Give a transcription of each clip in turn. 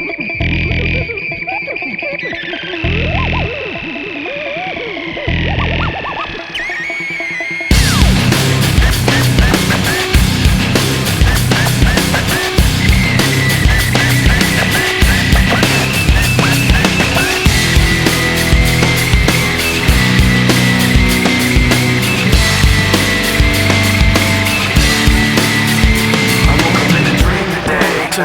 To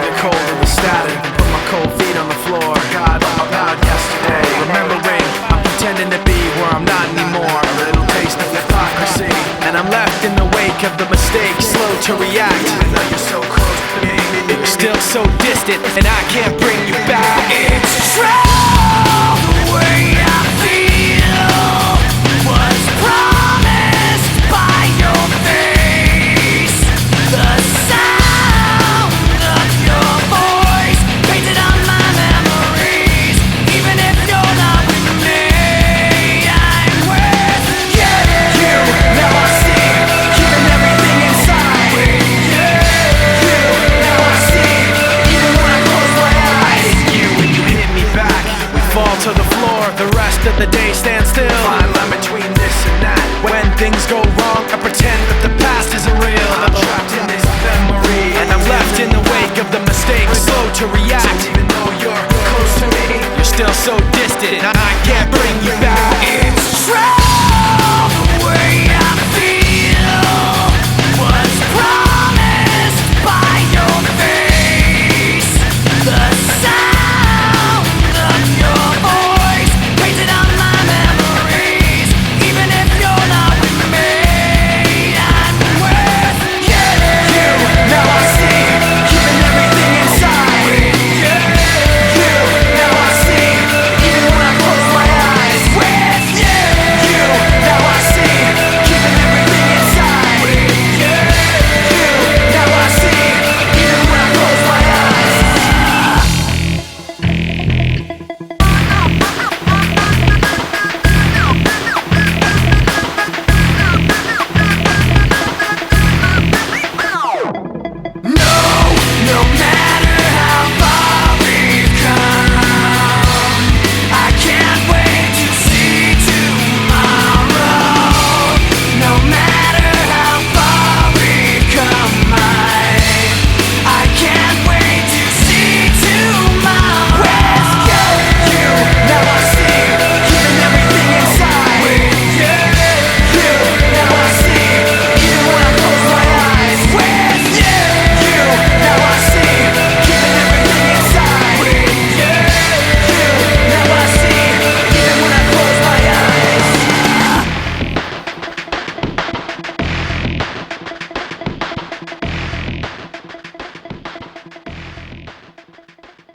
the cold of the static, put my cold feet on the floor. God, I'm about yesterday. Remembering, I'm pretending to be where I'm not anymore. A little taste of hypocrisy, and I'm left in the wake of the mistakes, slow to react. Even though you're so close to me, you're still so distant, and I can't bring you back. It's true, the way I feel was promised by your face. The sound of your voice painted on my memories. Even if you're not with me, I'm with you. Now I see, keeping everything inside. You, now I see, even when I close my eyes. You, when you hit me back, we fall to the floor. The rest of the day stands still. Fine line between this and that. When things go wrong, I pretend that the past isn't real. I'm trapped in this memory, and I'm left in the wake of the mistakes, slow to react. Even though you're close to me, you're still so distant.